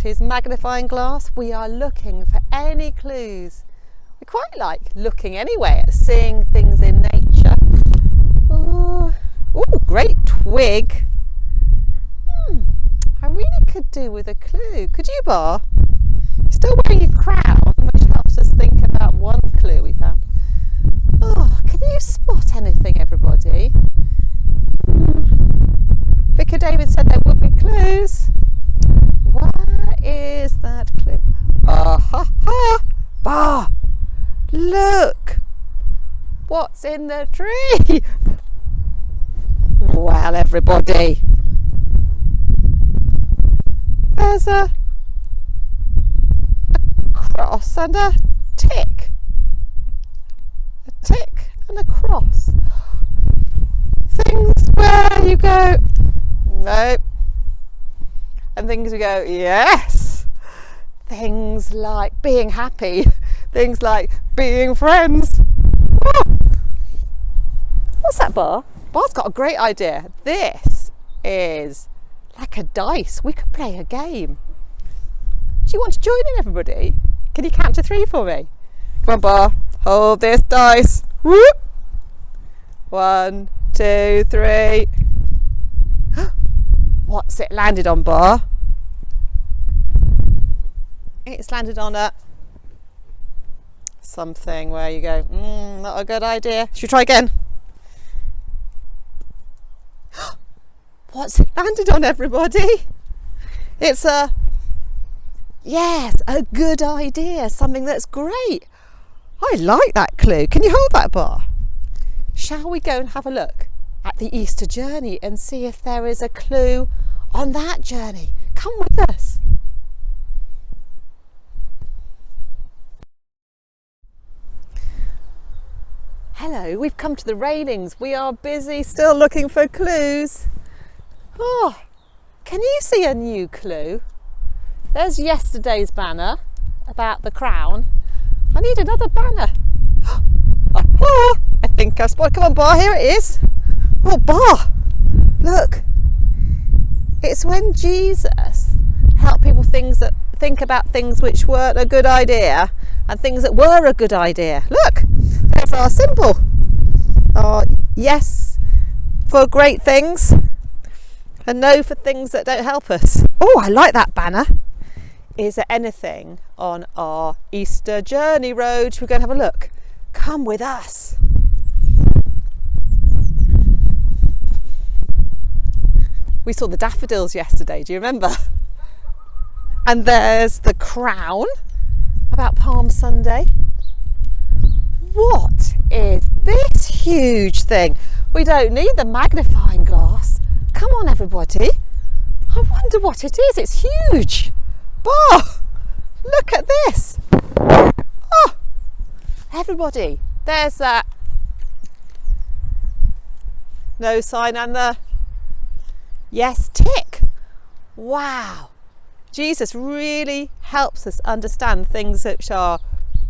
his magnifying glass. We are looking for any clues. We quite like looking anyway at seeing things in nature. Ooh, great twig. I really could do with a clue. Could you, Bar? You're still wearing your crown, which helps us think about one clue we found. Oh, can you spot anything, everybody? Vicar David said there would be clues. Where is that clue? Bar! Look! What's in the tree? Well, everybody, there's a cross and a tick. A tick and a cross. Things where you go, nope. And things you go, yes. Things like being happy. Things like being friends. Oh. What's that, Bar? Bar's got a great idea. This is like a dice. We could play a game. Do you want to join in, everybody? Can you count to 3 for me? Come on, Bar. Hold this dice. Whoop. 1, 2, 3. What's it landed on, Bar? It's landed on a something where you go, not a good idea. Should we try again? What's it landed on, everybody? It's a good idea. Something that's great. I like that clue. Can you hold that, Bar? Shall we go and have a look at the Easter journey and see if there is a clue on that journey? Come with us. Hello, we've come to the railings. We are busy still looking for clues. Oh, can you see a new clue? There's yesterday's banner about the crown. I need another banner. I think I've spotted. Come on, Bar, here it is. Oh, Bar, look. It's when Jesus helped people think about things which weren't a good idea and things that were a good idea. Look, there's our symbol. Our yes for great things and no for things that don't help us. Oh, I like that banner. Is there anything on our Easter journey road? Should we go and have a look? Come with us. We saw the daffodils yesterday, do you remember? And there's the crown about Palm Sunday. What is this huge thing? We don't need the magnifying glass. Come on, everybody. I wonder what it is. It's huge. Bar, look at this. Oh, everybody, there's that no sign and the yes tick. Wow. Jesus really helps us understand things which are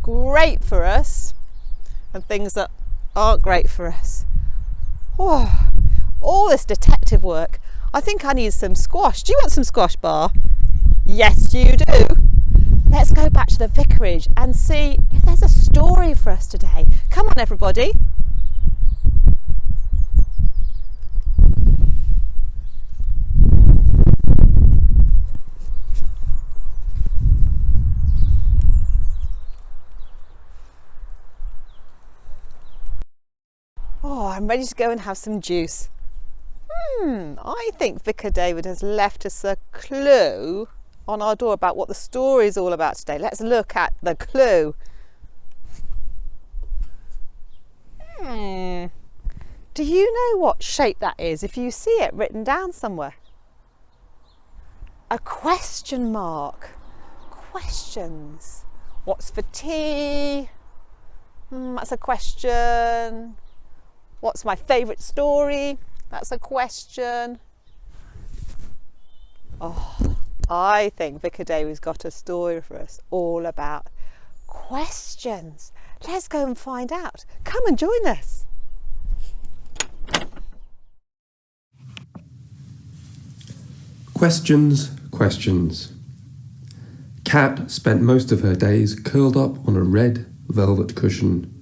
great for us and things that aren't great for us. Oh, all this detective work. I think I need some squash. Do you want some squash, Bar? Yes, you do. Let's go back to the vicarage and see if there's a story for us today. Come on, everybody. Oh, I'm ready to go and have some juice. I think Vicar David has left us a clue on our door about what the story is all about today. Let's look at the clue. Do you know what shape that is if you see it written down somewhere? A question mark. Questions. What's for tea? That's a question. What's my favourite story? That's a question. Oh, I think Vicar David's got a story for us all about questions. Let's go and find out. Come and join us. Questions, questions. Cat spent most of her days curled up on a red velvet cushion.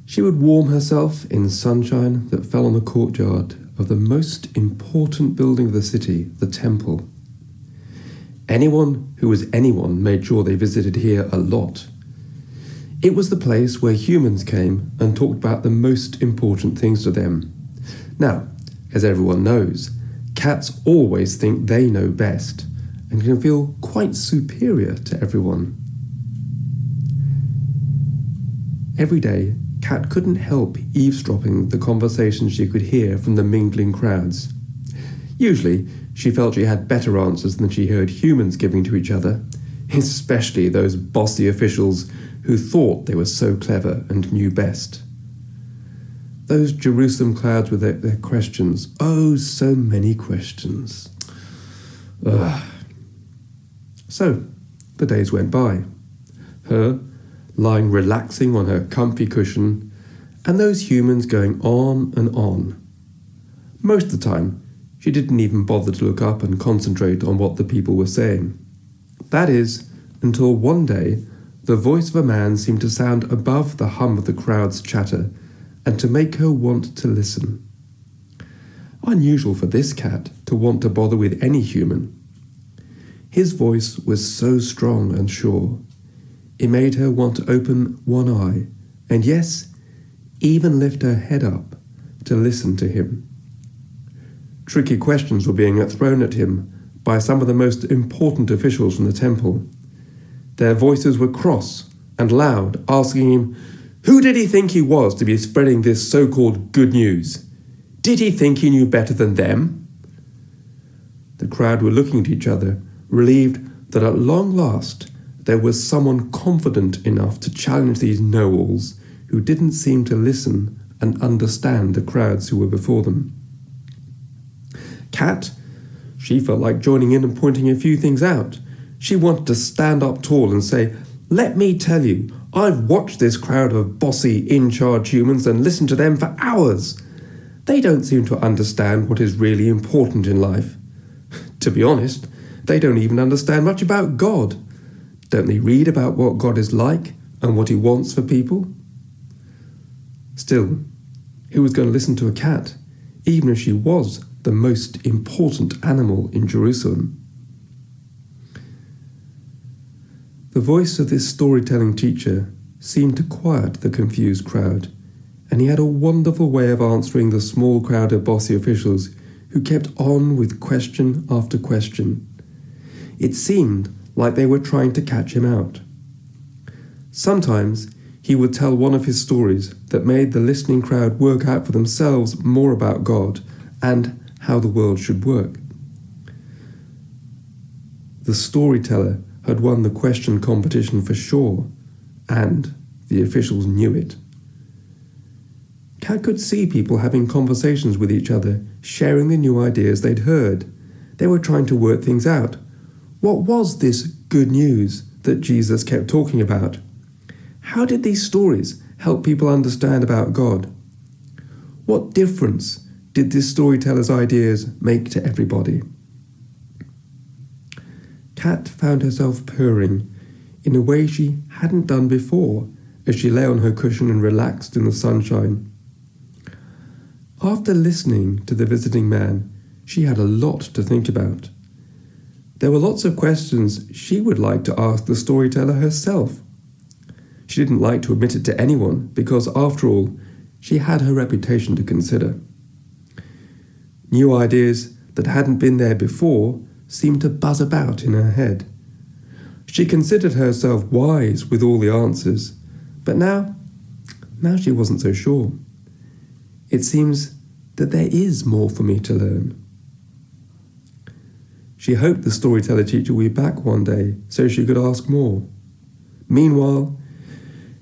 She would warm herself in sunshine that fell on the courtyard of the most important building of the city, the temple. Anyone who was anyone made sure they visited here a lot. It was the place where humans came and talked about the most important things to them. Now, as everyone knows, cats always think they know best and can feel quite superior to everyone. Every day, Cat couldn't help eavesdropping the conversations she could hear from the mingling crowds. Usually, she felt she had better answers than she heard humans giving to each other, especially those bossy officials who thought they were so clever and knew best. Those Jerusalem crowds with their questions. Oh, so many questions. Ugh. So, the days went by. Her lying relaxing on her comfy cushion, and those humans going on and on. Most of the time, she didn't even bother to look up and concentrate on what the people were saying. That is, until one day, the voice of a man seemed to sound above the hum of the crowd's chatter, and to make her want to listen. Unusual for this cat to want to bother with any human. His voice was so strong and sure. It made her want to open one eye, and yes, even lift her head up to listen to him. Tricky questions were being thrown at him by some of the most important officials from the temple. Their voices were cross and loud, asking him, who did he think he was to be spreading this so-called good news? Did he think he knew better than them? The crowd were looking at each other, relieved that at long last there was someone confident enough to challenge these know-alls who didn't seem to listen and understand the crowds who were before them. Cat, she felt like joining in and pointing a few things out. She wanted to stand up tall and say, let me tell you, I've watched this crowd of bossy, in-charge humans and listened to them for hours. They don't seem to understand what is really important in life. To be honest, they don't even understand much about God. Don't they read about what God is like and what he wants for people? Still, who was going to listen to a cat, even if she was the most important animal in Jerusalem? The voice of this storytelling teacher seemed to quiet the confused crowd, and he had a wonderful way of answering the small crowd of bossy officials who kept on with question after question. It seemed like they were trying to catch him out. Sometimes he would tell one of his stories that made the listening crowd work out for themselves more about God and how the world should work. The storyteller had won the question competition for sure, and the officials knew it. Cat could see people having conversations with each other, sharing the new ideas they'd heard. They were trying to work things out. What was this good news that Jesus kept talking about? How did these stories help people understand about God? What difference did this storyteller's ideas make to everybody? Cat found herself purring in a way she hadn't done before as she lay on her cushion and relaxed in the sunshine. After listening to the visiting man, she had a lot to think about. There were lots of questions she would like to ask the storyteller herself. She didn't like to admit it to anyone because, after all, she had her reputation to consider. New ideas that hadn't been there before seemed to buzz about in her head. She considered herself wise with all the answers, but now she wasn't so sure. It seems that there is more for me to learn. She hoped the storyteller teacher would be back one day so she could ask more. Meanwhile,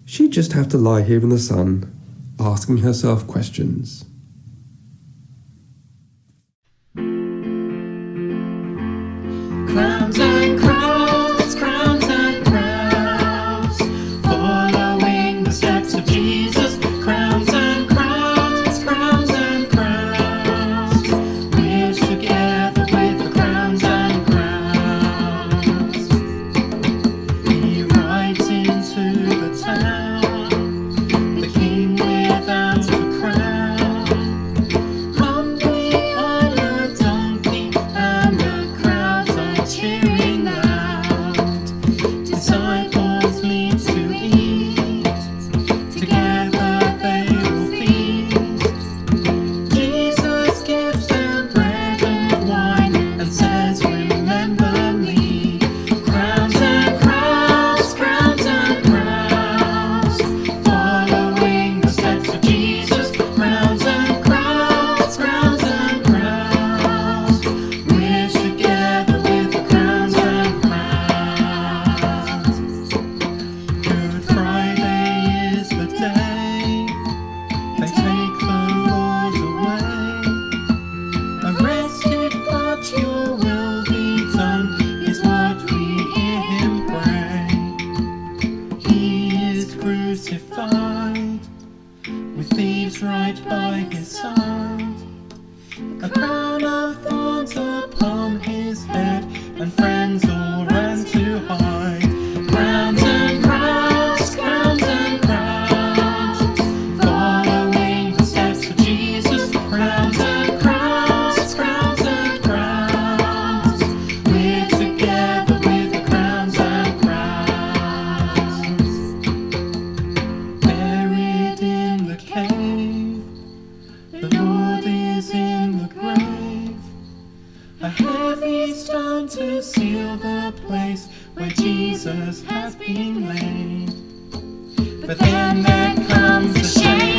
she'd just have to lie here in the sun, asking herself questions. Crowns and crowns, crowns and crowns, following the steps of Jesus. Crowns and crowns, crowns and crowns, we're together with the crowns and crowns. a crown of thorns upon his head, and friends all ran to hide. Crowns and crowns, crowns and crowns, following the steps of Jesus. Crowns and crowns, crowns and crowns, we're together with the crowns and crowns. Buried in the cave, the Lord is in the grave. A heavy stone to seal the place where Jesus has been laid. But then there comes a shame.